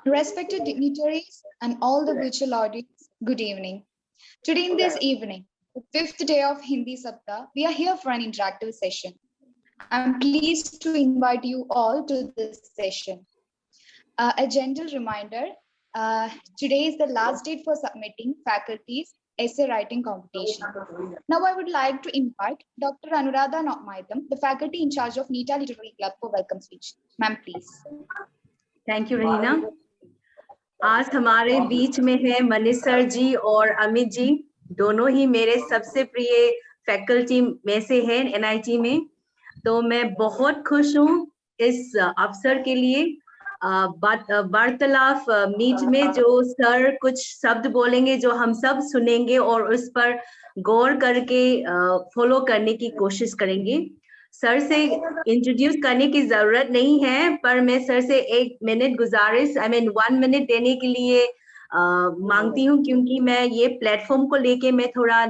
Respected dignitaries and all the virtual audience, good evening. Today in this evening, the fifth day of Hindi Saptah, we are here for an interactive session. I'm pleased to invite you all to this session. A gentle reminder, today is the last date for submitting faculty's essay writing competition. Now I would like to invite Dr. Anuradha Maidam, the faculty in charge of NITA Literary Club for welcome speech. Ma'am, please. Thank you Raheena. आज हमारे बीच में है Manish sir जी और अमित जी, दोनों ही मेरे सबसे प्रिय faculty में से हैं एनआईटी में। तो मैं बहुत खुश हूँ इस अवसर के लिए। वार्तालाप मीट में जो सर कुछ शब्द बोलेंगे जो हम सब सुनेंगे और उस पर गौर करके फॉलो करने की कोशिश करेंगे। सर से इंट्रोड्यूस करने की जरूरत नहीं है, पर मैं सर से 1 मिनट गुजारिश 1 मिनट देने के लिए मांगती हूँ, क्योंकि मैं ये प्लेटफॉर्म को लेके मैं थोड़ा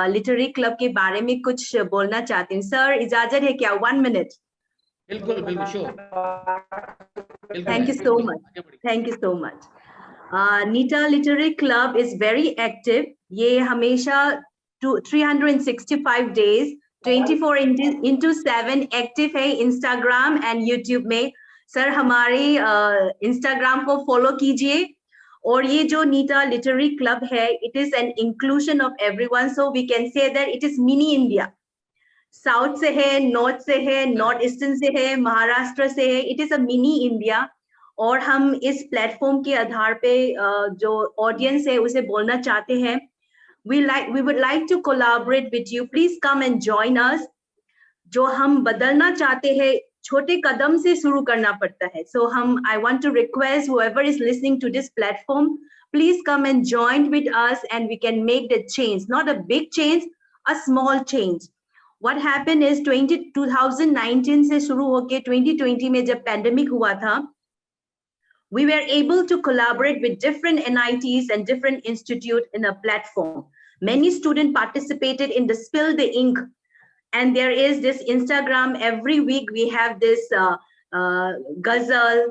लिटरेरी क्लब के बारे में कुछ बोलना चाहती हूँ। सर इजाजत है क्या? 1 मिनट? बिल्कुल बिल्कुल, sure. Thank you so much. Thank you so much. NITA Literary Club is very active. ये हमेशा 365 days 24/7 एक्टिव है इंस्टाग्राम एंड यूट्यूब में। सर हमारे इंस्टाग्राम को फॉलो कीजिए। और ये जो NITA Literary Club है, it is an inclusion of everyone, so we can say that it is mini India. South से है, नॉर्थ से है, नॉर्थ ईस्टर्न से है, महाराष्ट्र से है। It is a mini India. और हम इस प्लेटफॉर्म के आधार पे जो ऑडियंस है उसे बोलना चाहते हैं, we would like to collaborate with you. Please come and join us. जो हम बदलना चाहते हैं छोटे कदम से शुरू करना पड़ता है। So I want to request whoever is listening to this platform, please come and join with us and we can make the change. Not a big change, a small change. What happened is 2019 से शुरू होके 2020 में जब pandemic हुआ था, we were able to collaborate with different NITs and different institutes in a platform. Many students participated in the Spill the Ink, and there is this Instagram. Every week we have this ghazal,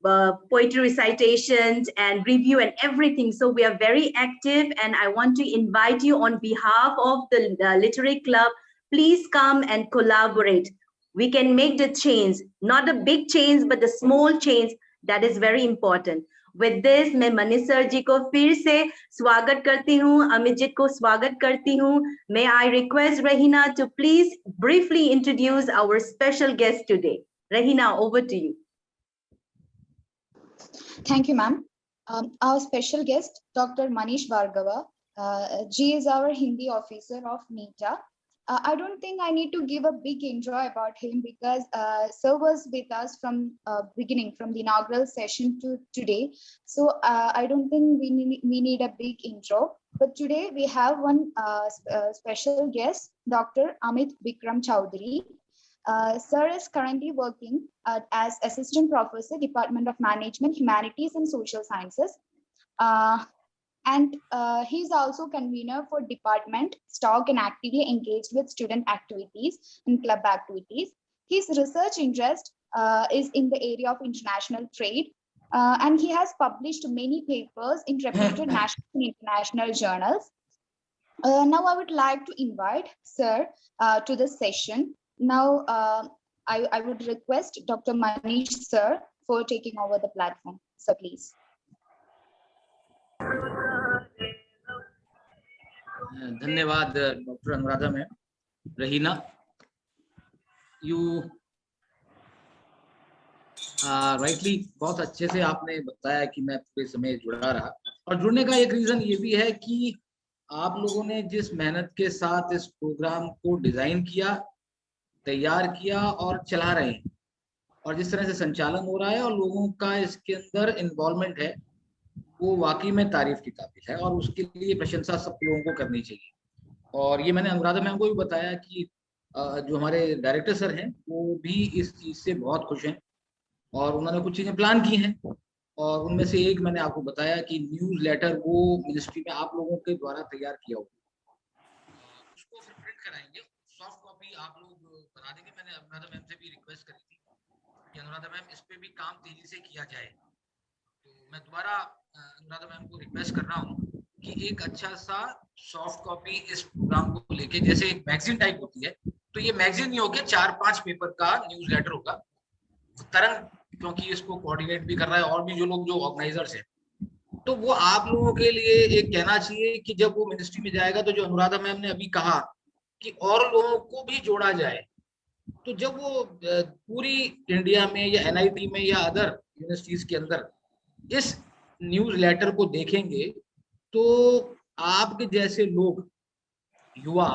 poetry recitations and review and everything. So we are very active, and I want to invite you on behalf of the Literary Club. Please come and collaborate. We can make the change, not a big change, but the small change that is very important. With this, मैं Manish sir जी को फिर से स्वागत करती हूँ, अमित जी को स्वागत करती हूँ। May I request Rahina to please briefly introduce our special guest today. Rahina, over to you. Thank you, ma'am. Our special guest, Dr. Manish Bhargava, G is our Hindi officer of NITA. I don't think I need to give a big intro about him because sir was with us from beginning, from the inaugural session to today. So I don't think we need a big intro. But today we have one special guest, Dr. Amit Bikram Chowdhury. Sir is currently working as Assistant Professor, Department of Management, Humanities and Social Sciences. And he's also convener for department, stock, and actively engaged with student activities and club activities. His research interest is in the area of international trade, and he has published many papers in reputed national and international journals. Now I would like to invite Sir to the session. Now I would request Dr. Manish Sir for taking over the platform. Sir, please. धन्यवाद doctor Anuradha ma'am. Raheena, you rightly बहुत अच्छे से आपने बताया कि मैं पूरे समय जुड़ा रहा, और जुड़ने का एक रीजन ये भी है कि आप लोगों ने जिस मेहनत के साथ इस प्रोग्राम को डिजाइन किया, तैयार किया और चला रहे हैं, और जिस तरह से संचालन हो रहा है और लोगों का इसके अंदर इन्वॉल्वमेंट है, वो वाकई में तारीफ की काबिल है, और उसके लिए प्रशंसा सब लोगों को करनी चाहिए। और ये मैंने अनुराधा मैम को भी बताया कि जो हमारे डायरेक्टर सर हैं वो भी इस चीज़ से बहुत खुश हैं, और उन्होंने कुछ चीज़ें प्लान की हैं, और उनमें से एक मैंने आपको बताया कि न्यूज़ लेटर वो मिनिस्ट्री में आप लोगों के द्वारा तैयार किया होगा, उसको फिर प्रिंट कराएंगे, सॉफ्ट कॉपी आप लोग बना देंगे। मैंने अनुराधा मैम से भी रिक्वेस्ट करी थी कि अनुराधा मैम इस पे भी काम तेजी से किया जाए, तो मैं दोबारा अनुराधा मैम को रिक्वेस्ट कर रहा हूँ कि एक अच्छा सा सॉफ्ट कॉपी इस प्रोग्राम को लेके, जैसे एक मैगजीन टाइप होती है, तो ये मैगजीन नहीं होगी, 4-5 पेपर का न्यूज लेटर होगा। तरंग क्योंकि इसको कोऑर्डिनेट भी कर रहा है और भी जो लोग जो ऑर्गेनाइजर्स हैं, तो वो आप लोगों के लिए एक कहना चाहिए कि जब वो मिनिस्ट्री में जाएगा तो जो अनुराधा मैम ने अभी कहा कि और लोगों को भी जोड़ा जाए, तो जब वो पूरी इंडिया में या एनआईटी में या अदर यूनिवर्सिटीज के अंदर इस न्यूज लेटर को देखेंगे, तो आपके जैसे लोग, युवा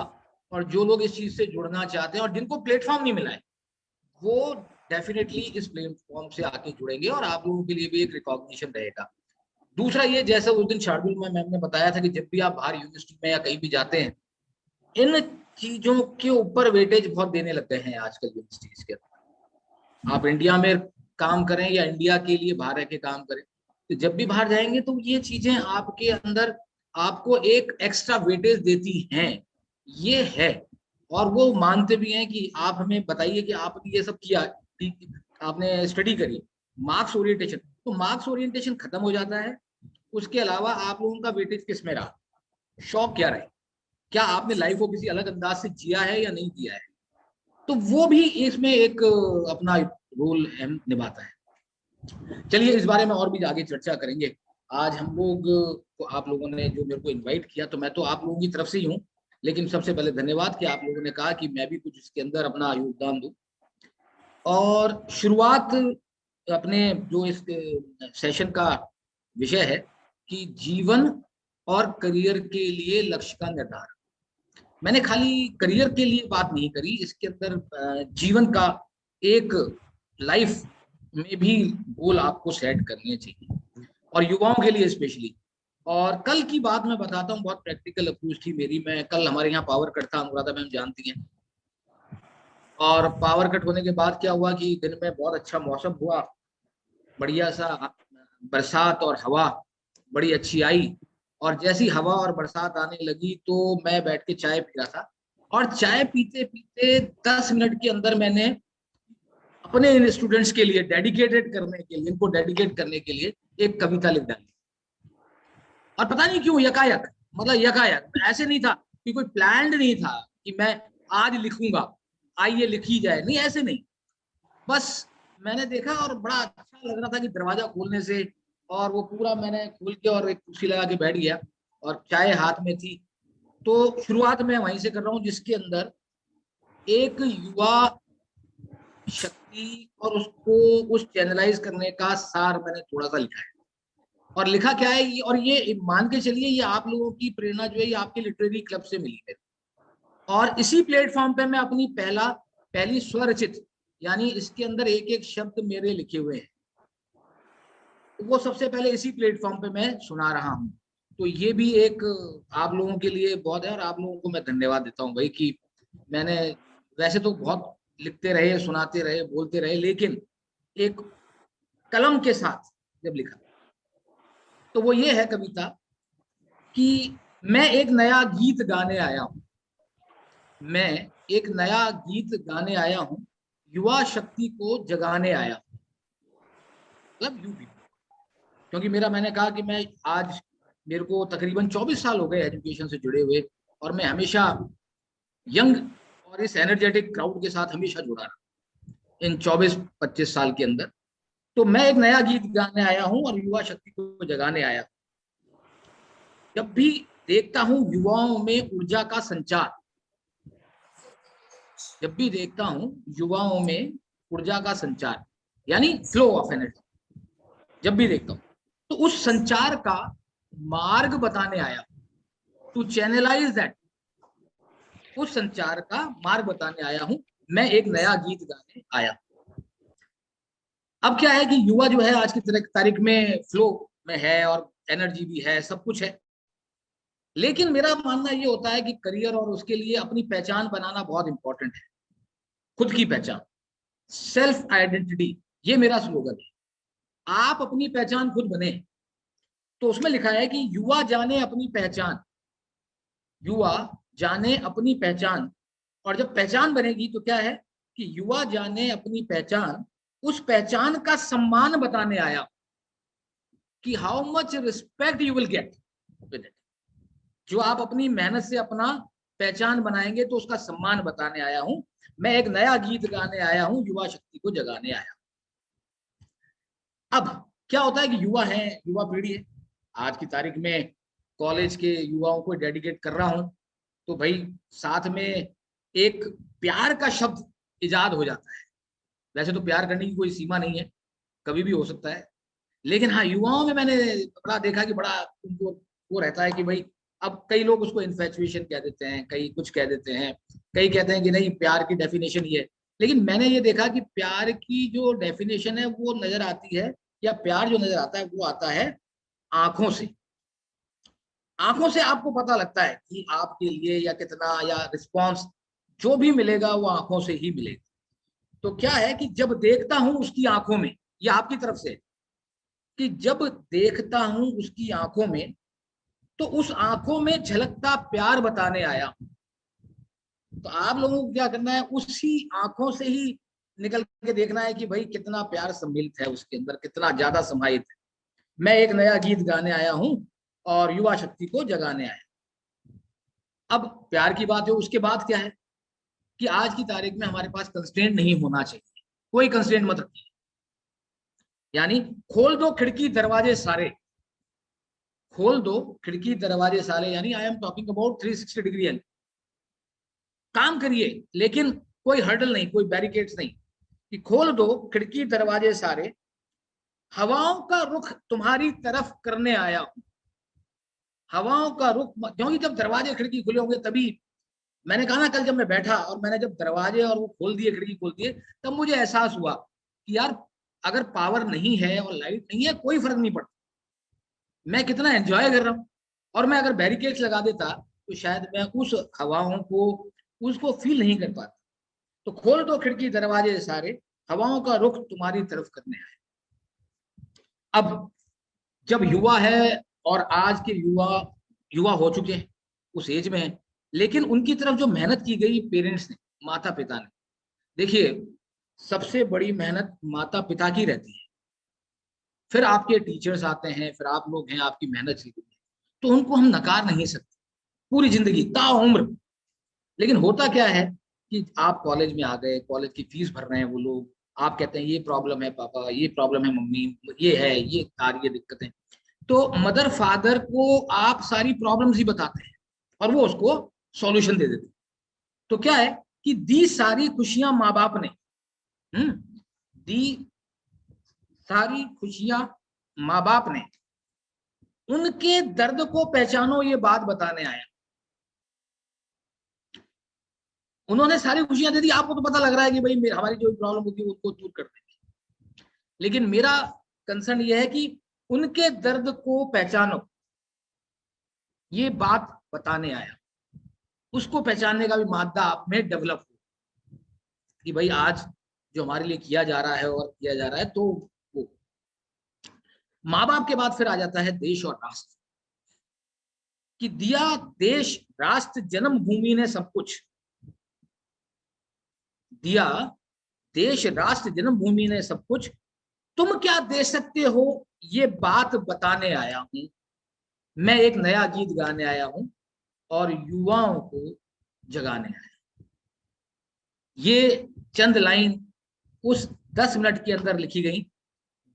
और जो लोग इस चीज से जुड़ना चाहते हैं और जिनको प्लेटफॉर्म नहीं मिला है, वो डेफिनेटली इस प्लेटफॉर्म से आके जुड़ेंगे और आप लोगों के लिए भी एक रिकॉग्निशन रहेगा। दूसरा ये, जैसा उस दिन शार्दुल में मैम ने बताया था कि जब भी आप बाहर यूनिवर्सिटी में या कहीं भी जाते हैं, इन चीजों के ऊपर वेटेज बहुत देने लगते हैं आजकल यूनिवर्सिटीज के अंदर। आप इंडिया में काम करें या इंडिया के लिए बाहर रह के काम करें, तो जब भी बाहर जाएंगे तो ये चीजें आपके अंदर आपको एक एक्स्ट्रा वेटेज देती हैं, ये है। और वो मानते भी हैं कि आप हमें बताइए कि आपने ये सब किया, आपने स्टडी करी, मार्क्स ओरिएंटेशन, तो मार्क्स ओरिएंटेशन खत्म हो जाता है। उसके अलावा आप लोगों का वेटेज किस में रहा, शौक क्या रहे, क्या आपने लाइफ को किसी अलग अंदाज से जिया है या नहीं किया है, तो वो भी इसमें एक अपना रोल अहम निभाता है। चलिए इस बारे में और भी आगे चर्चा करेंगे। आज हम लोग को आप लोगों ने जो मेरे को इनवाइट किया, तो मैं तो आप लोगों की तरफ से ही हूँ, लेकिन सबसे पहले धन्यवाद कि आप लोगों ने कहा कि मैं भी कुछ इसके अंदर अपना योगदान दूं। और शुरुआत अपने जो इस सेशन का विषय है कि जीवन और करियर के लिए लक्ष्य का निर्धारण, मैंने खाली करियर के लिए बात नहीं करी, इसके अंदर जीवन का एक लाइफ में भी गोल आपको सेट करने चाहिए और युवाओं के लिए स्पेशली। और कल की बात मैं बताता हूँ, बहुत प्रैक्टिकल अप्रोच थी मेरी। मैं कल, हमारे यहाँ पावर कट था, अनुराधा मैम जानती हैं, और पावर कट होने के बाद क्या हुआ कि दिन में बहुत अच्छा मौसम हुआ, बढ़िया सा बरसात और हवा बड़ी अच्छी आई। और जैसी हवा और बरसात आने लगी तो मैं बैठ के चाय पी रहा था, और चाय पीते पीते 10 मिनट के अंदर मैंने अपने इन स्टूडेंट्स के लिए डेडिकेटेड करने के लिए, इनको डेडिकेट करने के लिए एक कविता लिख डाली। और पता नहीं क्यों यकायक, मतलब यकायक, ऐसे नहीं था कि कोई प्लान्ड नहीं था कि मैं आज लिखूंगा, आइए लिखी जाए, नहीं ऐसे नहीं, बस मैंने देखा और बड़ा अच्छा लग रहा था कि दरवाजा खोलने से, और वो पूरा मैंने खोल के और एक कुर्सी लगा के बैठ गया और चाय हाथ में थी। तो शुरुआत मैं वहीं से कर रहा हूँ, जिसके अंदर एक युवा शक्ति और उसको उस चैनलाइज करने का सार मैंने थोड़ा सा लिखा है। और लिखा क्या है, और ये मान के चलिए, ये आप लोगों की प्रेरणा जो है ये आपके लिटरेरी क्लब से मिली है। और इसी प्लेटफॉर्म पे मैं अपनी पहली स्वरचित, यानी इसके अंदर एक एक शब्द मेरे लिखे हुए हैं, वो सबसे पहले इसी प्लेटफॉर्म पे मैं सुना रहा हूँ। तो ये भी एक आप लोगों के लिए बहुत है, और आप लोगों को मैं धन्यवाद देता हूँ भाई कि मैंने वैसे तो बहुत लिखते रहे, सुनाते रहे, बोलते रहे, लेकिन एक कलम के साथ जब लिखा, तो वो ये है कविता कि मैं एक नया गीत गाने आया हूँ, मैं एक नया गीत गाने आया हूँ, युवा शक्ति को जगाने आया हूँ, मतलब यू भी, क्योंकि मैंने कहा कि मैं आज, मेरे को तकरीबन 24 साल हो गए एजुकेशन से जुड़े हुए, और मैं हमेशा यंग और इस एनर्जेटिक क्राउड के साथ हमेशा जुड़ा रहा इन 24-25 साल के अंदर। तो मैं एक नया गीत गाने आया हूं और युवा शक्ति को जगाने आया। जब भी देखता हूं युवाओं में ऊर्जा का संचार, जब भी देखता हूं युवाओं में ऊर्जा का संचार, यानी फ्लो ऑफ एनर्जी, जब भी देखता हूं, तो उस संचार का मार्ग बताने आया, टू चैनलाइज दैट, उस संचार का मार्ग बताने आया हूं, मैं एक नया गीत गाने आया। अब क्या है कि युवा जो है आज की तारीख में फ्लो में है और एनर्जी भी है, सब कुछ है, लेकिन मेरा मानना ये होता है कि करियर और उसके लिए अपनी पहचान बनाना बहुत इंपॉर्टेंट है, खुद की पहचान, सेल्फ आइडेंटिटी, ये मेरा स्लोगन है। आप अपनी पहचान खुद बने, तो उसमें लिखा है कि युवा जाने अपनी पहचान, युवा जाने अपनी पहचान। और जब पहचान बनेगी तो क्या है कि युवा जाने अपनी पहचान, उस पहचान का सम्मान बताने आया। कि how much respect you will get with it. जो आप अपनी मेहनत से अपना पहचान बनाएंगे तो उसका सम्मान बताने आया हूं। मैं एक नया गीत गाने आया हूं, युवा शक्ति को जगाने आया हूं। अब क्या होता है कि युवा है, युवा पीढ़ी है, आज की तारीख में कॉलेज के युवाओं को डेडिकेट कर रहा हूं, तो भाई साथ में एक प्यार का शब्द इजाद हो जाता है। वैसे तो प्यार करने की कोई सीमा नहीं है, कभी भी हो सकता है, लेकिन हाँ युवाओं में मैंने बड़ा देखा कि बड़ा उनको वो रहता है कि भाई, अब कई लोग उसको इन्फेचुएशन कह देते हैं, कई कुछ कह देते हैं, कई कहते हैं कि नहीं प्यार की डेफिनेशन ये है। लेकिन मैंने ये देखा कि प्यार की जो डेफिनेशन है वो नजर आती है, या प्यार जो नजर आता है वो आता है आंखों से। आंखों से आपको पता लगता है कि आपके लिए या कितना, या रिस्पॉन्स जो भी मिलेगा वो आंखों से ही मिलेगा। तो क्या है कि जब देखता हूं उसकी आंखों में, या आपकी तरफ से कि जब देखता हूं उसकी आंखों में, तो उस आंखों में झलकता प्यार बताने आया हूं। तो आप लोगों को क्या करना है, उसी आंखों से ही निकल के देखना है कि भाई कितना प्यार सम्मिलित है उसके अंदर, कितना ज्यादा समाहित है। मैं एक नया गीत गाने आया हूं और युवा शक्ति को जगाने आया। अब प्यार की बात है, उसके बाद क्या है कि आज की तारीख में हमारे पास कंस्ट्रेंट नहीं होना चाहिए, कोई कंस्ट्रेंट मत रखिए। यानी खोल दो खिड़की दरवाजे सारे, खोल दो खिड़की दरवाजे सारे, यानी I am talking about 360 degree angle. काम करिए लेकिन कोई हर्डल नहीं, कोई बैरिकेड्स नहीं, कि खोल दो खिड़की दरवाजे सारे, हवाओं का रुख तुम्हारी तरफ करने आया हूं। हवाओं का रुख, क्योंकि जब दरवाजे खिड़की खुले होंगे तभी, मैंने कहा ना कल जब मैं बैठा और मैंने जब दरवाजे और वो खोल दिए, खिड़की खोल दिए, तब मुझे एहसास हुआ कि यार अगर पावर नहीं है और लाइट नहीं है कोई फर्क नहीं पड़ता, मैं कितना एंजॉय कर रहा हूँ। और मैं अगर बैरिकेड्स लगा देता तो शायद मैं उस हवाओं को, उसको फील नहीं कर पाता। तो खोल दो खिड़की दरवाजे सारे, हवाओं का रुख तुम्हारी तरफ करने आए। अब जब युवा है और आज के युवा युवा हो चुके हैं, उस एज में है, लेकिन उनकी तरफ जो मेहनत की गई पेरेंट्स ने, माता पिता ने, देखिए सबसे बड़ी मेहनत माता पिता की रहती है, फिर आपके टीचर्स आते हैं, फिर आप लोग हैं, आपकी मेहनत की गई है, तो उनको हम नकार नहीं सकते पूरी जिंदगी ताउम्र। लेकिन होता क्या है कि आप कॉलेज में आ गए, कॉलेज की फीस भर रहे हैं वो लोग, आप कहते हैं ये प्रॉब्लम है पापा, ये प्रॉब्लम है मम्मी, ये है, ये आ रही है दिक्कतें, तो मदर फादर को आप सारी प्रॉब्लम्स ही बताते हैं और वो उसको सॉल्यूशन दे देते हैं। तो क्या है कि दी सारी खुशियां माँ बाप ने, दी सारी खुशियां माँ बाप ने, उनके दर्द को पहचानो ये बात बताने आया। उन्होंने सारी खुशियां दे दी, आपको तो पता लग रहा है कि भाई हमारी जो प्रॉब्लम होती है उसको दूर कर देंगे, लेकिन मेरा कंसर्न ये है कि उनके दर्द को पहचानो ये बात बताने आया। उसको पहचानने का भी मादा आप में डेवलप हो कि भाई आज जो हमारे लिए किया जा रहा है और किया जा रहा है, तो वो माँ बाप के बाद फिर आ जाता है देश और राष्ट्र, कि दिया देश राष्ट्र जन्मभूमि ने सब कुछ, दिया देश राष्ट्र जन्मभूमि ने सब कुछ, तुम क्या दे सकते हो ये बात बताने आया हूं। मैं एक नया गीत गाने आया हूं और युवाओं को जगाने आया। ये चंद लाइन उस 10 मिनट के अंदर लिखी गई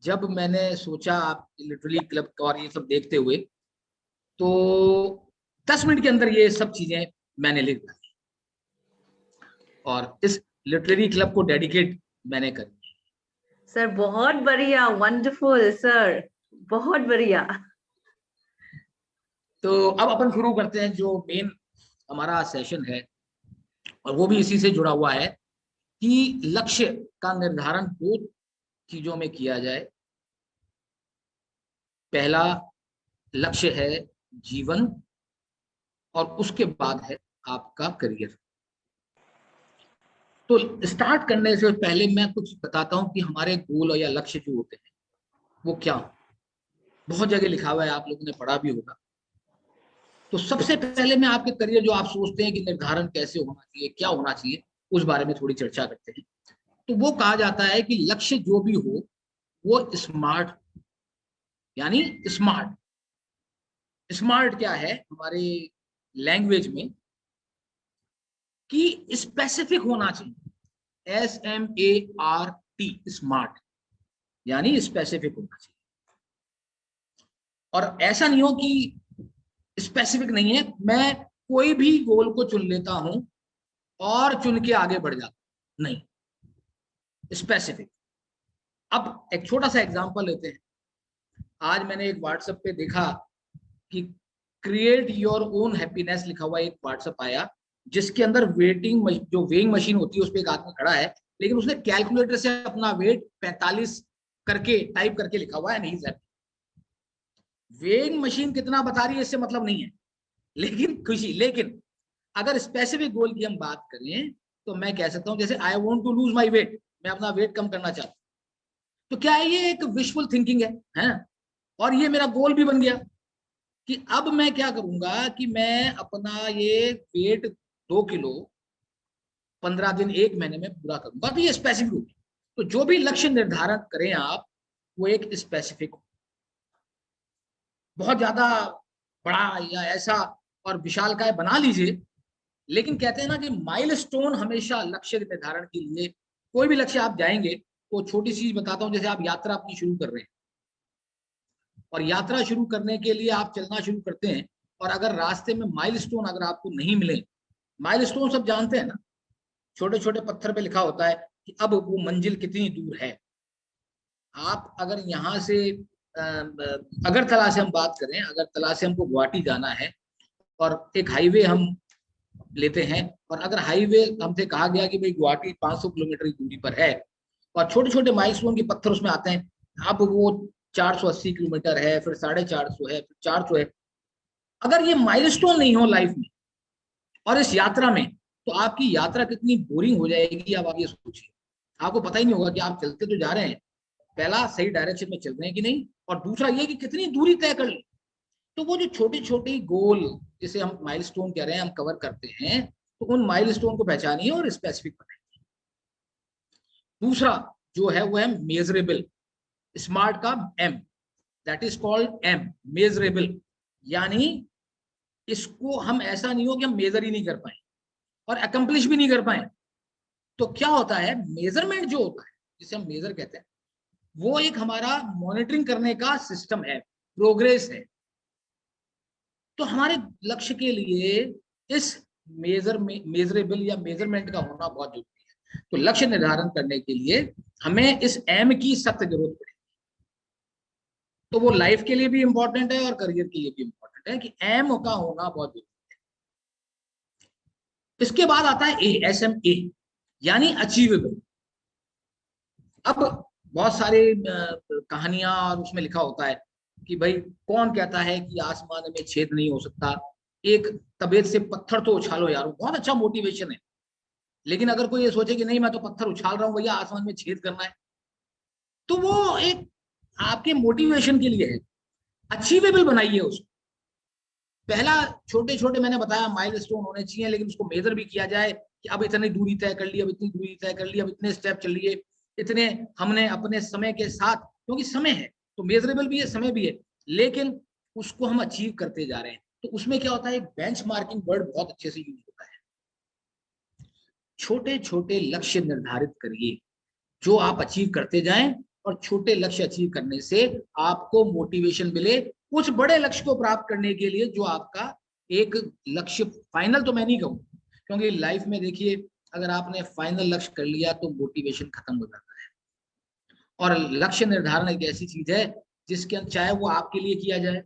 जब मैंने सोचा आप लिटरली क्लब और ये सब देखते हुए, तो 10 मिनट के अंदर ये सब चीजें मैंने लिख दी और इस लिटरेरी क्लब को डेडिकेट मैंने कर दिया। सर बहुत बढ़िया, वंडरफुल सर, बहुत बढ़िया। तो अब अपन शुरू करते हैं जो मेन हमारा सेशन है, और वो भी इसी से जुड़ा हुआ है कि लक्ष्य का निर्धारण 2 चीजों में किया जाए। पहला लक्ष्य है जीवन और उसके बाद है आपका करियर। तो स्टार्ट करने से पहले मैं कुछ बताता हूं कि हमारे गोल या लक्ष्य जो होते हैं वो क्या, बहुत जगह लिखा हुआ है, आप लोगों ने पढ़ा भी होगा। तो सबसे पहले मैं आपके करियर जो आप सोचते हैं कि निर्धारण कैसे होना चाहिए, क्या होना चाहिए, उस बारे में थोड़ी चर्चा करते हैं। तो वो कहा जाता है कि लक्ष्य जो भी हो वो स्मार्ट, यानी स्मार्ट। स्मार्ट क्या है हमारे लैंग्वेज में कि स्पेसिफिक होना चाहिए, SMART, स्मार्ट, यानी स्पेसिफिक होना चाहिए। और ऐसा नहीं हो कि स्पेसिफिक नहीं है, मैं कोई भी गोल को चुन लेता हूं और चुन के आगे बढ़ जाता, नहीं, स्पेसिफिक। अब एक छोटा सा एग्जांपल लेते हैं। आज मैंने एक व्हाट्सएप पे देखा कि क्रिएट योर ओन हैप्पीनेस लिखा हुआ एक व्हाट्सएप आया, जिसके अंदर जो वेइंग मशीन होती है उस पर एक आदमी खड़ा है, लेकिन उसने कैलकुलेटर से अपना वेट 45 करके टाइप करके लिखा हुआ है, नहीं सर वेइंग मशीन कितना बता रही है इससे मतलब नहीं है, लेकिन खुशी। लेकिन अगर स्पेसिफिक गोल की हम बात करें तो मैं कह सकता हूं जैसे I want to lose my weight, मैं अपना वेट कम करना चाहता हूं, तो क्या है ये एक विशफुल थिंकिंग है ना? और ये मेरा गोल भी बन गया कि अब मैं क्या करूंगा कि मैं अपना ये वेट 2 किलो 15 दिन 1 महीने में पूरा करूंगा, तो ये स्पेसिफिक होगी। तो जो भी लक्ष्य निर्धारण करें आप, वो एक स्पेसिफिक हो, बहुत ज्यादा बड़ा या ऐसा और विशालकाय बना लीजिए। लेकिन कहते हैं ना कि माइलस्टोन हमेशा लक्ष्य निर्धारण के लिए, कोई भी लक्ष्य आप जाएंगे तो छोटी चीज बताता हूं, जैसे आप यात्रा अपनी शुरू कर रहे हैं और यात्रा शुरू करने के लिए आप चलना शुरू करते हैं, और अगर रास्ते में माइलस्टोन अगर आपको नहीं मिले, माइलस्टोन सब जानते हैं ना, छोटे छोटे पत्थर पे लिखा होता है कि अब वो मंजिल कितनी दूर है। आप अगर यहाँ से अगरतला से हम बात करें, अगरतला से हमको गुवाहाटी जाना है और एक हाईवे हम लेते हैं, और अगर हाईवे हमसे कहा गया कि भाई गुवाहाटी 500 किलोमीटर की दूरी पर है और छोटे छोटे माइलस्टोन के पत्थर उसमें आते हैं, अब वो 480 किलोमीटर है, फिर 450 है, फिर 400 है। अगर ये माइलस्टोन नहीं हो लाइफ में और इस यात्रा में, तो आपकी यात्रा कितनी बोरिंग हो जाएगी। अब आप ये सोचिए, आपको पता ही नहीं होगा कि आप चलते तो जा रहे हैं, पहला सही डायरेक्शन में चल रहे हैं कि नहीं, और दूसरा ये कि कितनी दूरी तय कर ली। तो वो जो छोटे छोटे गोल जिसे हम माइलस्टोन कह रहे हैं हम कवर करते हैं, तो उन माइलस्टोन को पहचानिए और स्पेसिफिक बनाइए। दूसरा जो है वो है मेजरेबल। स्मार्ट का M, that is called M, measurable. यानी इसको हम ऐसा नहीं हो कि हम मेजर ही नहीं कर पाए और अकम्प्लिश भी नहीं कर पाए। तो क्या होता है, मेजरमेंट जो होता है जिसे हम मेजर कहते हैं, वो एक हमारा मॉनिटरिंग करने का सिस्टम है, प्रोग्रेस है। तो हमारे लक्ष्य के लिए इस मेजरेबल या मेजरमेंट का होना बहुत जरूरी है। तो लक्ष्य निर्धारण करने के लिए हमें इस M की सख्त जरूरत पड़ेगी। तो वो लाइफ के लिए भी इंपॉर्टेंट है और करियर के लिए भी इंपॉर्टेंट है कि M का होना बहुत जरूरी है। इसके बाद आता है SMA, यानी अचीवेबल। अब बहुत सारे कहानियां और उसमें लिखा होता है कि भाई कौन कहता है कि आसमान में छेद नहीं हो सकता, एक तबीयत से पत्थर तो उछालो यार, बहुत अच्छा मोटिवेशन है। लेकिन अगर कोई ये सोचे कि नहीं मैं तो पत्थर उछाल रहा हूं भैया, आसमान में छेद करना है, तो वो एक आपके मोटिवेशन के लिए है। अचीवेबल बनाइए उसको। पहला छोटे छोटे मैंने बताया माइलस्टोन होने चाहिए, लेकिन उसको मेजर भी किया जाए कि अब इतनी दूरी तय कर ली, अब इतनी दूरी तय कर ली, अब इतने स्टेप चल लिए, इतने हमने अपने समय के साथ, क्योंकि समय है तो मेजरेबल भी है, समय भी है, लेकिन उसको हम अचीव करते जा रहे हैं। तो उसमें क्या होता है, बेंचमार्किंग वर्ड बहुत अच्छे से यूज होता है। छोटे छोटे लक्ष्य निर्धारित करिए जो आप अचीव करते जाएं, और छोटे लक्ष्य अचीव करने से आपको मोटिवेशन मिले उस बड़े लक्ष्य को प्राप्त करने के लिए, जो आपका एक लक्ष्य फाइनल तो मैं नहीं कहूँ, क्योंकि लाइफ में देखिए अगर आपने फाइनल लक्ष्य कर लिया तो मोटिवेशन खत्म हो जाता है। और लक्ष्य निर्धारण एक ऐसी चीज है जिसके चाहे वो आपके लिए किया जाए,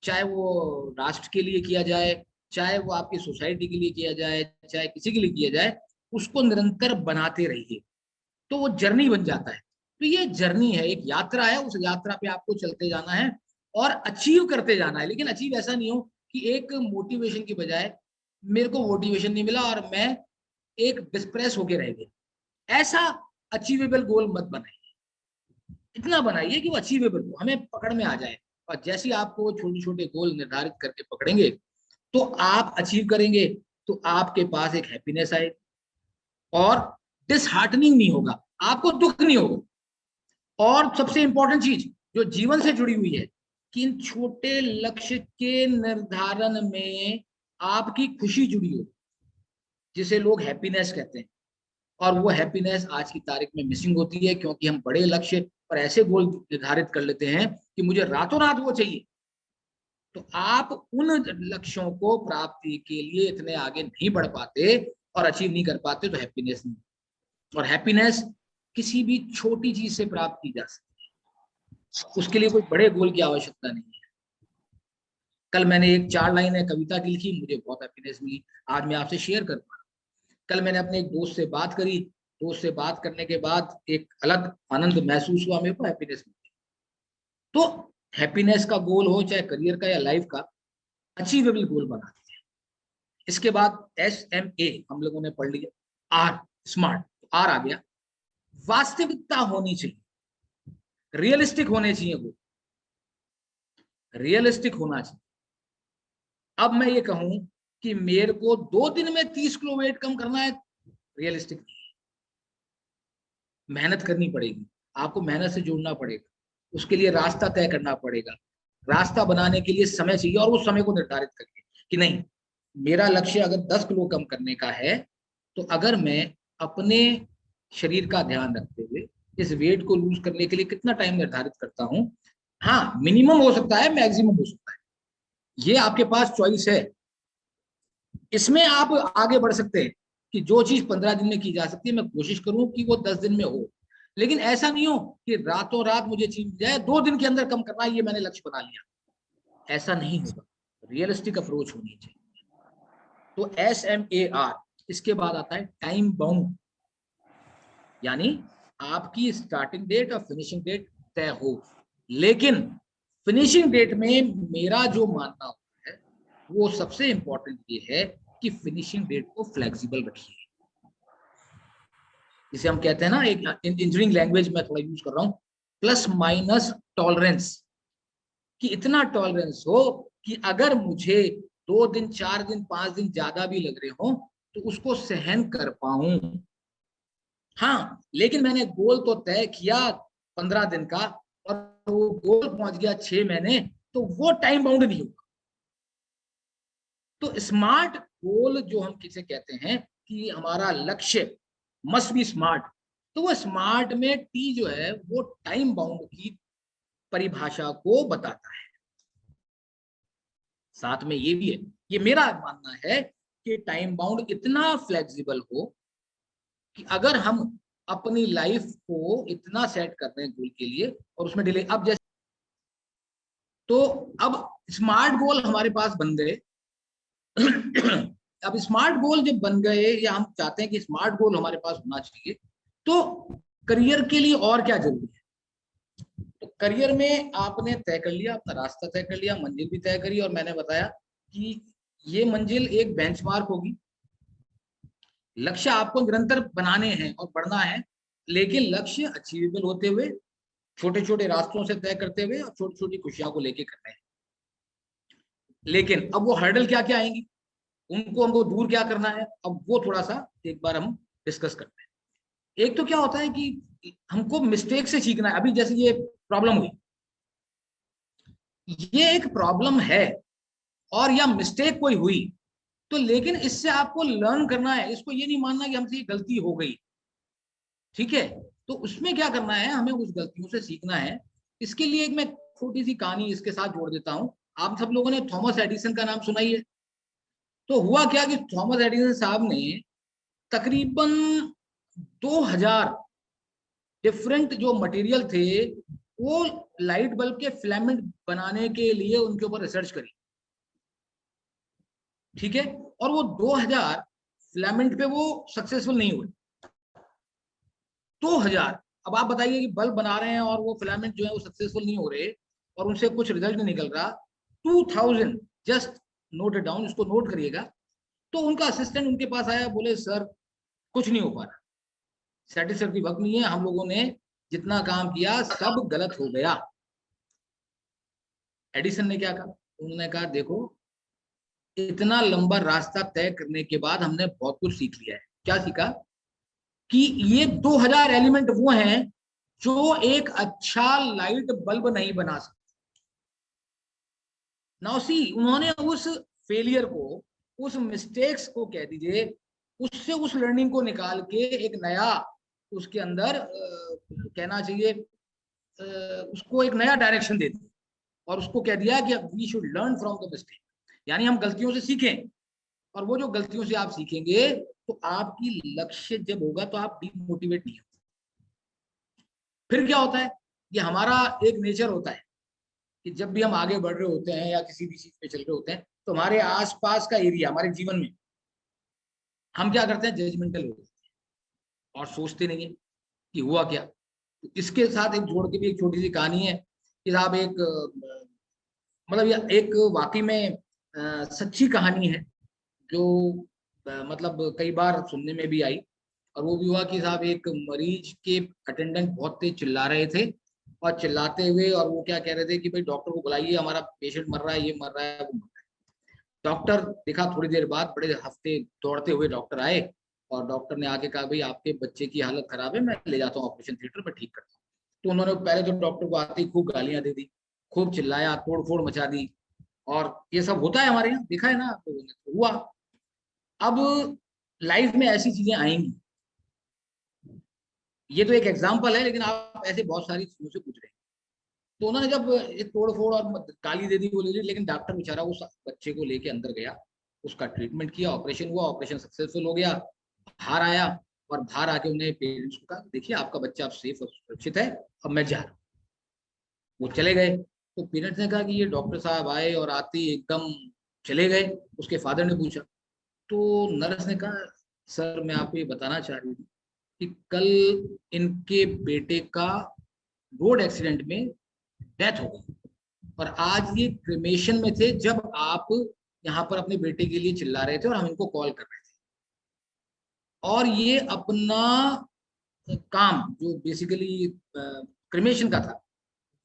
चाहे वो राष्ट्र के लिए किया जाए, चाहे वो आपकी सोसाइटी के लिए किया जाए, चाहे किसी के लिए किया जाए, उसको निरंतर बनाते रहिए तो वो जर्नी बन जाता है। तो ये जर्नी है, एक यात्रा है, उस यात्रा पे आपको चलते जाना है और अचीव करते जाना है। लेकिन अचीव ऐसा नहीं हो कि एक मोटिवेशन की बजाय मेरे को मोटिवेशन नहीं मिला और मैं एक डिस्प्रेस होके रह गया, ऐसा अचीवेबल गोल मत बनाइए। इतना बनाइए कि वो अचीवेबल हो, हमें पकड़ में आ जाए। और जैसे आपको छोटे छोटे गोल निर्धारित करके पकड़ेंगे तो आप अचीव करेंगे, तो आपके पास एक हैप्पीनेस आएगी और डिसहार्टनिंग नहीं होगा, आपको दुख नहीं होगा। और सबसे इंपॉर्टेंट चीज जो जीवन से जुड़ी हुई है, कि इन छोटे लक्ष्य के निर्धारण में आपकी खुशी जुड़ी हो, जिसे लोग हैप्पीनेस कहते हैं। और वो हैप्पीनेस आज की तारीख में मिसिंग होती है, क्योंकि हम बड़े लक्ष्य और ऐसे गोल निर्धारित कर लेते हैं कि मुझे रातों रात वो चाहिए। तो आप उन लक्ष्यों को प्राप्ति के लिए इतने आगे नहीं बढ़ पाते और अचीव नहीं कर पाते, तो हैप्पीनेस नहीं। और हैप्पीनेस किसी भी छोटी चीज से प्राप्त की जा सकती है, उसके लिए कोई बड़े गोल की आवश्यकता नहीं है। कल मैंने एक 4 लाइनें कविता की लिखी, मुझे बहुत हैप्पीनेस मिली, आज मैं आपसे शेयर कर पा रहा हूं। कल मैंने अपने एक दोस्त से बात करी, दोस्त से बात करने के बाद एक अलग आनंद महसूस हुआ, मेरे को हैप्पीनेस मिली। तो हैप्पीनेस का गोल हो, चाहे करियर का या लाइफ का, अचीवेबल गोल बना दीजिए। इसके बाद SMA हम लोगों ने पढ़ लिया, R स्मार्ट, R आ गया, वास्तविकता होनी चाहिए, रियलिस्टिक होने चाहिए, वो रियलिस्टिक होना चाहिए। अब मैं ये कहूं कि मेरे को 2 दिन में 30 किलो वेट कम करना है, रियलिस्टिक नहीं है। मेहनत करनी पड़ेगी, आपको मेहनत से जुड़ना पड़ेगा, उसके लिए रास्ता तय करना पड़ेगा। रास्ता बनाने के लिए समय चाहिए, और उस समय को निर्धारित करिए कि नहीं, मेरा लक्ष्य अगर 10 किलो कम करने का है, तो अगर मैं अपने शरीर का ध्यान रखते हुए इस वेट को लूज करने के लिए कितना टाइम निर्धारित करता हूं, हाँ मिनिमम हो सकता है, मैक्सिमम हो सकता है, ये आपके पास चॉइस है। इसमें आप आगे बढ़ सकते हैं कि जो चीज 15 दिन में की जा सकती है, मैं कोशिश करूं कि वो 10 दिन में हो। लेकिन ऐसा नहीं हो कि रातों रात मुझे चीज जाए, 2 दिन के अंदर कम करना, ये मैंने लक्ष्य बना लिया, ऐसा नहीं होगा। रियलिस्टिक अप्रोच होनी चाहिए। तो SMAR। इसके बाद आता है टाइम बाउंड, यानी आपकी स्टार्टिंग डेट और फिनिशिंग डेट तय हो। लेकिन फिनिशिंग डेट में मेरा जो मानना होता है, वो सबसे इंपॉर्टेंट ये है कि फिनिशिंग डेट को फ्लेक्सिबल रखिए। जिसे हम कहते हैं ना, एक इंजीनियरिंग लैंग्वेज में थोड़ा यूज कर रहा हूं, प्लस माइनस टॉलरेंस, कि इतना टॉलरेंस हो कि अगर मुझे 2 दिन 4 दिन 5 दिन ज्यादा भी लग रहे हो तो उसको सहन कर पाऊं। हाँ, लेकिन मैंने गोल तो तय किया 15 दिन का और वो गोल पहुंच गया 6 महीने, तो वो टाइम बाउंड नहीं होगा। तो स्मार्ट गोल जो हम किसे कहते हैं कि हमारा लक्ष्य मस्ट बी स्मार्ट, तो वो स्मार्ट में T जो है वो टाइम बाउंड की परिभाषा को बताता है। साथ में ये भी है, ये मेरा मानना है कि टाइम बाउंड इतना फ्लेक्सिबल हो कि अगर हम अपनी लाइफ को इतना सेट कर रहे हैं गोल के लिए और उसमें डिले, अब जैसे तो अब स्मार्ट गोल हमारे पास बन गए। अब स्मार्ट गोल जब बन गए, या हम चाहते हैं कि स्मार्ट गोल हमारे पास होना चाहिए, तो करियर के लिए और क्या जरूरी है? तो करियर में आपने तय कर लिया, अपना रास्ता तय कर लिया, मंजिल भी तय करी, और मैंने बताया कि ये मंजिल एक बेंचमार्क होगी। लक्ष्य आपको निरंतर बनाने हैं और बढ़ना है, लेकिन लक्ष्य अचीवेबल होते हुए, छोटे छोटे रास्तों से तय करते हुए और छोटी छोटी खुशियों को लेके करना है। लेकिन अब वो हर्डल क्या क्या आएंगी, उनको हमको दूर क्या करना है, अब वो थोड़ा सा एक बार हम डिस्कस करते हैं। एक तो क्या होता है कि हमको मिस्टेक से सीखना है। अभी जैसे ये प्रॉब्लम हुई, ये एक प्रॉब्लम है और या मिस्टेक कोई हुई, तो लेकिन इससे आपको लर्न करना है, इसको ये नहीं मानना कि हमसे ये गलती हो गई, ठीक है। तो उसमें क्या करना है, हमें उस गलतियों से सीखना है। इसके लिए एक मैं छोटी सी कहानी इसके साथ जोड़ देता हूं। आप सब लोगों ने थॉमस एडिसन का नाम सुना ही है। तो हुआ क्या कि थॉमस एडिसन साहब ने तकरीबन 2000 डिफरेंट जो मटेरियल थे, वो लाइट बल्ब के फिलामेंट बनाने के लिए उनके ऊपर रिसर्च करी, ठीक है। और वो 2000 फिलामेंट पे वो सक्सेसफुल नहीं हुए। 2000, अब आप बताइए कि बल्ब बना रहे हैं और वो फिलामेंट जो है वो सक्सेसफुल नहीं हो रहे और उनसे कुछ रिजल्ट नहीं निकल रहा। 2000, जस्ट नोट इट डाउन, इसको नोट करिएगा। तो उनका असिस्टेंट उनके पास आया, बोले सर कुछ नहीं हो पा रहा, सेटिस्फैक्टरी वक्त नहीं है, हम लोगों ने जितना काम किया सब गलत हो गया। एडिसन ने क्या कहा, उन्होंने कहा देखो, इतना लंबा रास्ता तय करने के बाद हमने बहुत कुछ सीख लिया है। क्या सीखा? कि ये 2000 एलिमेंट वो हैं जो एक अच्छा लाइट बल्ब नहीं बना सकते। नाउ सी, उन्होंने उस फेलियर को, उस मिस्टेक्स को कह दीजिए, उससे उस लर्निंग को निकाल के एक नया उसके अंदर कहना चाहिए उसको एक नया डायरेक्शन दे दिया और उसको कह दिया कि we should learn from the mistake, यानी हम गलतियों से सीखें। और वो जो गलतियों से आप सीखेंगे तो आपकी लक्ष्य जब होगा तो आप डिमोटिवेट नहीं होते। फिर क्या होता है, ये हमारा एक नेचर होता है कि जब भी हम आगे बढ़ रहे होते हैं या किसी भी चीज पे चल रहे होते हैं तो हमारे आसपास का एरिया, हमारे जीवन में हम क्या करते हैं, जजमेंटल हो जाते हैं और सोचते नहीं है कि हुआ क्या। तो इसके साथ एक जोड़ के भी एक छोटी सी कहानी है कि साहब एक मतलब ये एक वाकई में सच्ची कहानी है जो मतलब कई बार सुनने में भी आई। और वो भी हुआ कि साहब एक मरीज के अटेंडेंट बहुत तेज चिल्ला रहे थे और चिल्लाते हुए, और वो क्या कह रहे थे कि भाई डॉक्टर को बुलाइए, हमारा पेशेंट मर रहा है, ये मर रहा है, वो मर रहा है। डॉक्टर देखा, थोड़ी देर बाद बड़े हफ्ते दौड़ते हुए डॉक्टर आए और डॉक्टर ने आके कहा भाई आपके बच्चे की हालत खराब है, मैं ले जाता हूँ ऑपरेशन थिएटर में, ठीक करता हूँ। तो उन्होंने पहले तो डॉक्टर को आते ही खूब गालियां दे दी, खूब चिल्लाया, तोड़ फोड़ मचा दी। और ये सब होता है हमारे यहाँ, देखा है ना आप लोगों ने, तो हुआ। अब लाइफ में ऐसी चीजें आएंगी, ये तो एक एग्जाम्पल है, लेकिन आप ऐसे बहुत सारी चीजों से गुजरे। तो उन्होंने जब एक तोड़ फोड़ और गाली दे दी, वो ले ली, लेकिन डॉक्टर बेचारा उस बच्चे को लेके अंदर गया, उसका ट्रीटमेंट किया, ऑपरेशन हुआ, ऑपरेशन सक्सेसफुल हो गया, बाहर आया और बाहर आके उन्हें पेरेंट्स को कहा देखिए आपका बच्चा अब सेफ और सुरक्षित है, अब मैं जा रहा हूँ। वो चले गए। तो पेरेंट्स ने कहा कि ये डॉक्टर साहब आए और आते ही एकदम चले गए। उसके फादर ने पूछा, तो नर्स ने कहा सर मैं आपको ये बताना चाह रही हूँ कि कल इनके बेटे का रोड एक्सीडेंट में डेथ हो गई और आज ये क्रिमेशन में थे जब आप यहाँ पर अपने बेटे के लिए चिल्ला रहे थे और हम इनको कॉल कर रहे थे। और ये अपना काम जो बेसिकली क्रिमेशन का था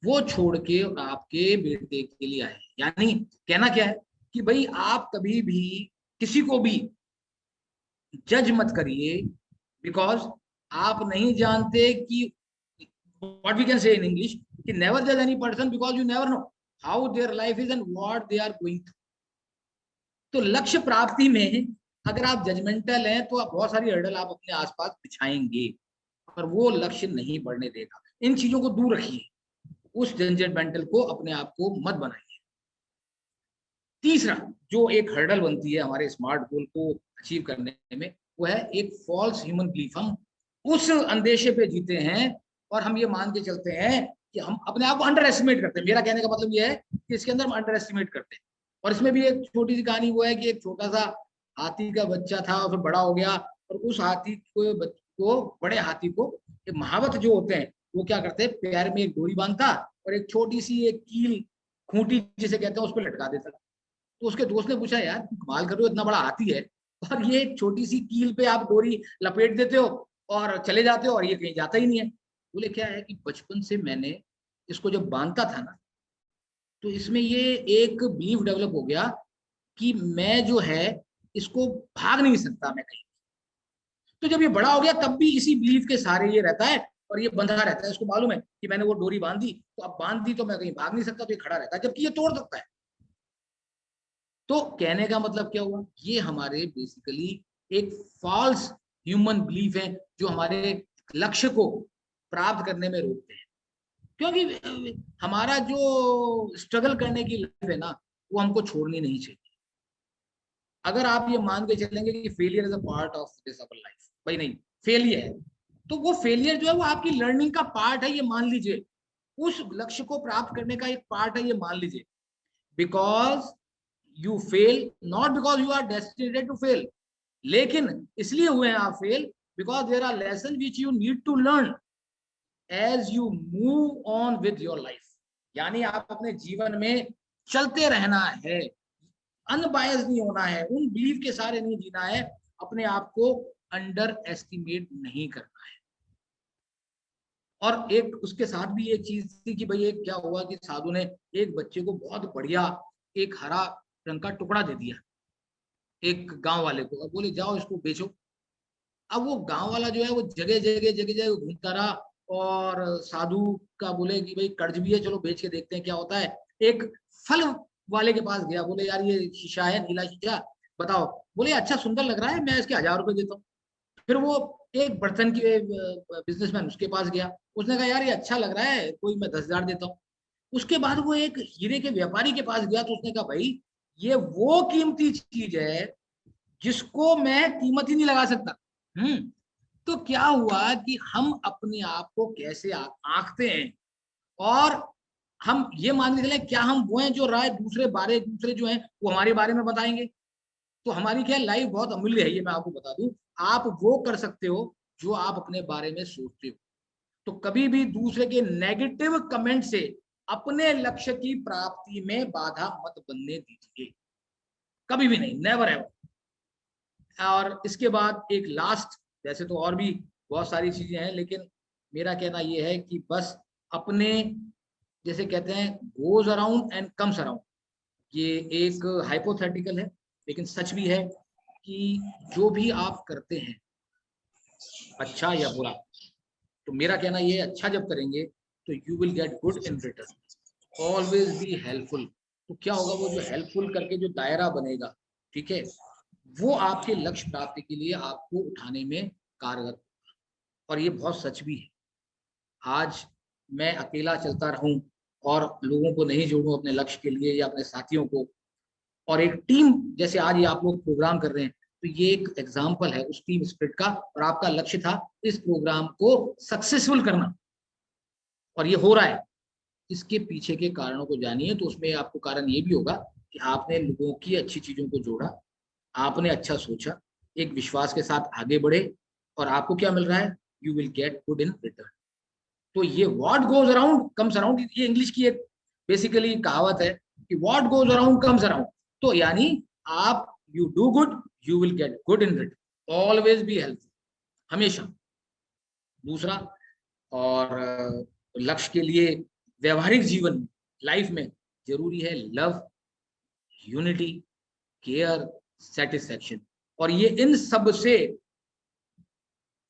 वो छोड़ के आपके बेटे के लिए आए। यानी कहना क्या है कि भाई आप कभी भी किसी को भी जज मत करिए, बिकॉज आप नहीं जानते कि what we can say in English कि never judge any person because you never know how their life is and what they are going through। तो लक्ष्य प्राप्ति में अगर आप जजमेंटल हैं तो आप बहुत सारी हर्डल आप अपने आसपास बिछाएंगे और वो लक्ष्य नहीं बढ़ने देगा। इन चीजों को दूर रखिए, उस जजमेंटल को अपने आप को मत बनाइए। तीसरा जो एक हर्डल बनती है हमारे स्मार्ट गोल को अचीव करने में, वो है एक फॉल्स ह्यूमन बिलीफ। हम उस अंदेशे पे जीते हैं और हम ये मान के चलते हैं कि हम अपने आप को अंडर एस्टिमेट करते हैं। मेरा कहने का मतलब ये है कि इसके अंदर हम अंडर एस्टिमेट करते हैं। और इसमें भी एक छोटी सी कहानी वो है कि एक छोटा सा हाथी का बच्चा था और फिर बड़ा हो गया और उस हाथी को बड़े हाथी को एक महावत जो होते हैं वो क्या करते हैं, पैर में एक डोरी बांधता और एक छोटी सी एक कील, खूंटी जिसे कहते हैं, उस पर लटका देता। तो उसके दोस्त ने पूछा यार कमाल कर रहे हो, इतना बड़ा हाथी है और ये एक छोटी सी कील पे आप डोरी लपेट देते हो और चले जाते हो और ये कहीं जाता ही नहीं है। बोले क्या है कि बचपन से मैंने इसको जब बांधता था ना तो इसमें ये एक बिलीफ डेवलप हो गया कि मैं जो है इसको भाग नहीं सकता मैं कहीं। तो जब ये बड़ा हो गया तब भी इसी बिलीफ के सहारे ये रहता है और ये बंधा रहता है। इसको मालूम है कि मैंने वो डोरी बांधी तो अब बांध दी तो मैं कहीं भाग नहीं सकता, तो ये खड़ा रहता है, जबकि ये तोड़ सकता है। तो कहने का मतलब क्या हुआ, ये हमारे बेसिकली एक फॉल्स ह्यूमन बिलीफ है जो हमारे लक्ष्य को प्राप्त करने में रोकते हैं। क्योंकि हमारा जो स्ट्रगल करने की लाइफ है ना वो हमको छोड़नी नहीं चाहिए। अगर आप ये मान के चलेंगे कि failure is a part of this our life, भाई नहीं फेलियर है, तो वो फेलियर जो है वो आपकी लर्निंग का पार्ट है, ये मान लीजिए। उस लक्ष्य को प्राप्त करने का एक पार्ट है, ये मान लीजिए। Because you fail not because you are destinated to fail, लेकिन इसलिए हुए हैं आप fail because there are lesson which you need to learn as you move on with your life. यानी आप अपने जीवन में चलते रहना है, अनबायस नहीं होना है, उन बिलीफ के सारे नहीं जीना है, अपने आप को अंडर एस्टिमेट नहीं करना है। और एक उसके साथ भी एक चीज थी कि भाई एक क्या हुआ कि साधु ने एक बच्चे को बहुत बढ़िया एक हरा रंग का टुकड़ा दे दिया एक गांव वाले को और बोले जाओ इसको बेचो। अब वो गांव वाला जो है वो जगह जगह घूमता रहा और साधु का बोले कि भाई कर्ज भी है, चलो बेच के देखते हैं क्या होता है। एक फल वाले के पास गया, बोले यार ये शीशा है, नीला शीशा, बताओ। बोले अच्छा सुंदर लग रहा है, मैं इसके 1000 रुपए देता हूँ। फिर वो एक बर्तन के बिजनेसमैन, उसके पास गया, उसने कहा यार ये अच्छा लग रहा है, कोई मैं 10,000 देता हूँ। उसके बाद वो एक हीरे के व्यापारी के पास गया, तो उसने कहा भाई ये वो कीमती चीज है जिसको मैं कीमत ही नहीं लगा सकता। तो क्या हुआ कि हम अपने आप को कैसे आंकते हैं, और हम ये मान के चले क्या हम वो हैं जो राय दूसरे जो हैं वो हमारे बारे में बताएंगे। तो हमारी क्या लाइफ बहुत अमूल्य है, ये मैं आपको बता दूं। आप वो कर सकते हो जो आप अपने बारे में सोचते हो। तो कभी भी दूसरे के नेगेटिव कमेंट से अपने लक्ष्य की प्राप्ति में बाधा मत बनने दीजिए, कभी भी नहीं, नेवर एवर। और इसके बाद एक लास्ट, वैसे तो और भी बहुत सारी चीजें हैं, लेकिन मेरा कहना यह है कि बस अपने, जैसे कहते हैं goes around and comes around, ये एक हाइपोथेटिकल है लेकिन सच भी है कि जो भी आप करते हैं अच्छा या बुरा, तो मेरा कहना ये है अच्छा जब करेंगे तो you will get good in return. Always be helpful. तो क्या होगा, वो जो हेल्पफुल करके जो दायरा बनेगा, ठीक है, वो आपके लक्ष्य प्राप्ति के लिए आपको उठाने में कारगर। और ये बहुत सच भी है। आज मैं अकेला चलता रहूं और लोगों को नहीं जोड़ूं अपने लक्ष्य के लिए या अपने साथियों को, और एक टीम जैसे आज ये आप लोग प्रोग्राम कर रहे हैं, तो ये एक एग्जाम्पल है उस टीम स्पिरिट का। और आपका लक्ष्य था इस प्रोग्राम को सक्सेसफुल करना, और ये हो रहा है। इसके पीछे के कारणों को जानिए, तो उसमें आपको कारण ये भी होगा कि आपने लोगों की अच्छी चीजों को जोड़ा, आपने अच्छा सोचा, एक विश्वास के साथ आगे बढ़े, और आपको क्या मिल रहा है, you will get good in return. तो ये what goes around comes around, ये इंग्लिश की एक बेसिकली कहावत है कि what goes around comes around. तो यानी आप you do good, you will get good in return. Always be helpful, हमेशा। दूसरा, और लक्ष्य के लिए व्यवहारिक जीवन में, लाइफ में जरूरी है लव, यूनिटी, केयर, सेटिस्फेक्शन। और ये इन सब से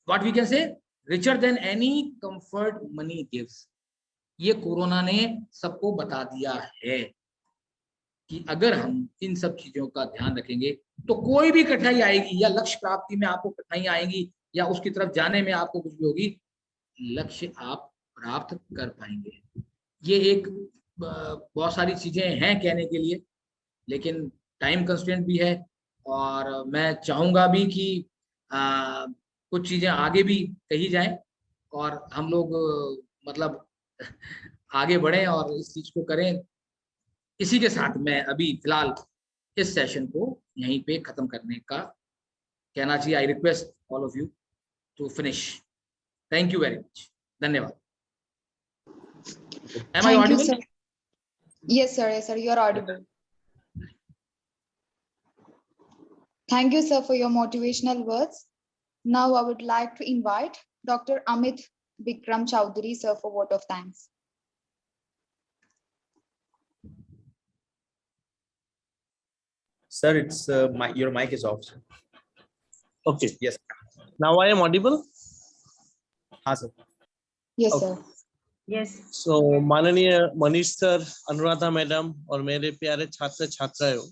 what we can say richer than any comfort money gives. ये कोरोना ने सबको बता दिया है कि अगर हम इन सब चीजों का ध्यान रखेंगे तो कोई भी कठिनाई आएगी, या लक्ष्य प्राप्ति में आपको कठिनाई आएगी, या उसकी तरफ जाने में आपको कुछ भी होगी, लक्ष्य आप प्राप्त कर पाएंगे। ये एक बहुत सारी चीजें हैं कहने के लिए, लेकिन टाइम कंस्ट्रेंट भी है। और मैं चाहूंगा भी कि कुछ चीजें आगे भी कही जाएं, और हम लोग मतलब आगे बढ़ें और इस चीज को करें। इसी के साथ मैं अभी फिलहाल इस सेशन को यहीं पे खत्म करने का कहना चाहिए। I request all of you to finish. Thank you very much. धन्यवाद। Am I Thank you, audible? sir. Yes, sir. Yes, sir. You are audible. Thank you, sir, for your motivational words. Now, I would like to invite Dr. Amit Bikram Chowdhury, sir, for vote of thanks. Sir, it's your mic is off. Sir. Okay. Yes. Now I am audible. हाँ sir. Yes, Okay. sir. Yes. So माननीय Manish sir, Anuradha madam और मेरे प्यारे छात्र छात्राओं,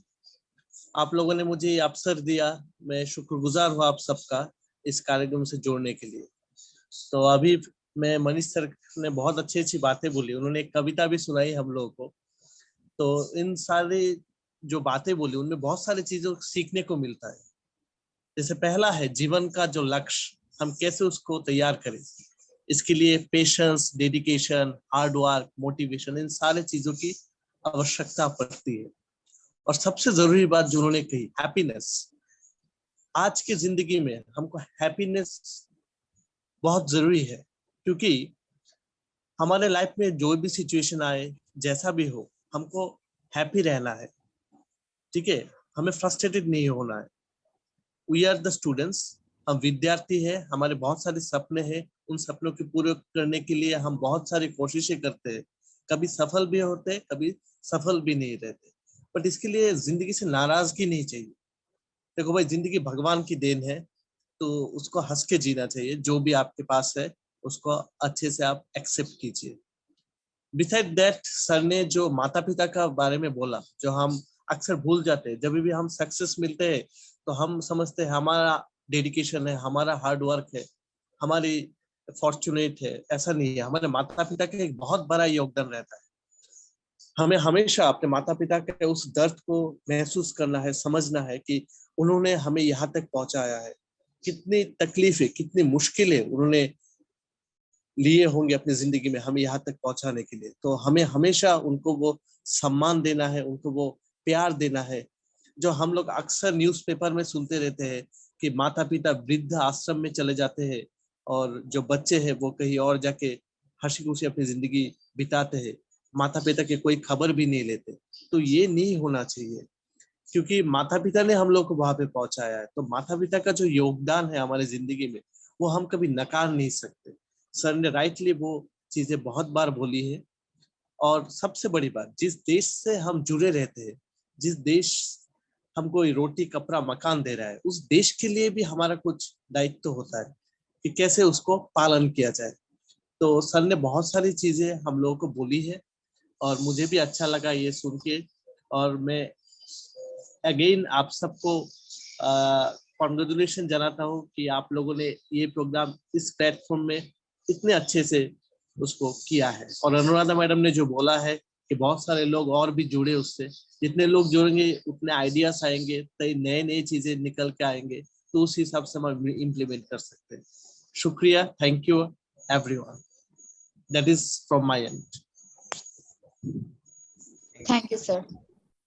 आप लोगों ने मुझे ये अवसर दिया, मैं शुक्रगुजार हूँ आप सबका इस कार्यक्रम से जोड़ने के लिए। तो अभी मैं मनीष सर ने बहुत अच्छी बातें बोली, उन्होंने एक कविता भी सुनाई हम लोगों को। तो इन सारी जो बातें बोली उनमें बहुत सारी चीजों सीखने को मिलता है। जैसे पहला है जीवन का जो लक्ष्य, हम कैसे उसको तैयार करें। इसके लिए patience, dedication, hard work, motivation, इन सारे चीजों की आवश्यकता पड़ती है। और सबसे जरूरी बात जो उन्होंने कही, हैप्पीनेस। आज की जिंदगी में हमको हैप्पीनेस बहुत जरूरी है, क्योंकि हमारे लाइफ में जो भी सिचुएशन आए, जैसा भी हो, हमको हैप्पी रहना है। ठीक है, हमें फ्रस्ट्रेटेड नहीं होना है। वी आर द स्टूडेंट्स, हम विद्यार्थी हैं, हमारे बहुत सारे सपने हैं। उन सपनों को पूरे करने के लिए हम बहुत सारी कोशिशें करते हैं, कभी सफल भी होते, कभी सफल भी नहीं रहते। बट इसके लिए जिंदगी से नाराजगी नहीं चाहिए। देखो भाई, जिंदगी भगवान की देन है, तो उसको हंस के जीना चाहिए। जो भी आपके पास है उसको अच्छे से आप एक्सेप्ट कीजिए। बिसाइड दैट सर ने जो माता पिता का बारे में बोला, जो हम अक्सर भूल जाते हैं, जब भी हम सक्सेस मिलते हैं तो हम समझते हैं हमारा डेडिकेशन है, हमारा हार्ड वर्क है, हमारी फॉर्चुनेट है। ऐसा नहीं है, हमारे माता पिता का एक बहुत बड़ा योगदान रहता है। हमें हमेशा अपने माता पिता के उस दर्द को महसूस करना है, समझना है कि उन्होंने हमें यहाँ तक पहुंचाया है, कितनी तकलीफें, कितनी मुश्किलें उन्होंने लिए होंगे अपनी जिंदगी में हमें यहाँ तक पहुंचाने के लिए। तो हमें हमेशा उनको वो सम्मान देना है, उनको वो प्यार देना है। जो हम लोग अक्सर न्यूज़पेपर में सुनते रहते हैं कि माता पिता वृद्ध आश्रम में चले जाते हैं और जो बच्चे हैं वो कहीं और जाके हंसी खुशी अपनी जिंदगी बिताते हैं, माता पिता की कोई खबर भी नहीं लेते। तो ये नहीं होना चाहिए, क्योंकि माता पिता ने हम लोग को वहां पे पहुंचाया है। तो माता पिता का जो योगदान है हमारी जिंदगी में वो हम कभी नकार नहीं सकते। सर ने राइटली वो चीजें बहुत बार बोली है। और सबसे बड़ी बात, जिस देश से हम जुड़े रहते हैं, जिस देश हमको रोटी कपड़ा मकान दे रहा है, उस देश के लिए भी हमारा कुछ दायित्व होता है कि कैसे उसको पालन किया जाए। तो सर ने बहुत सारी चीजें हम लोगों को बोली है और मुझे भी अच्छा लगा ये सुन के। और मैं अगेन आप सबको कॉन्ग्रेचुलेशन जनाता हूँ कि आप लोगों ने ये प्रोग्राम इस प्लेटफॉर्म में इतने अच्छे से उसको किया है। और अनुराधा मैडम ने जो बोला है कि बहुत सारे लोग और भी जुड़े उससे, जितने लोग जुड़ेंगे उतने आइडियाज आएंगे, नए नए चीजें निकल के आएंगे, तो उस हिसाब से हम इम्प्लीमेंट कर सकते हैं। शुक्रिया, thank you everyone, that is from my and. Thank you, sir.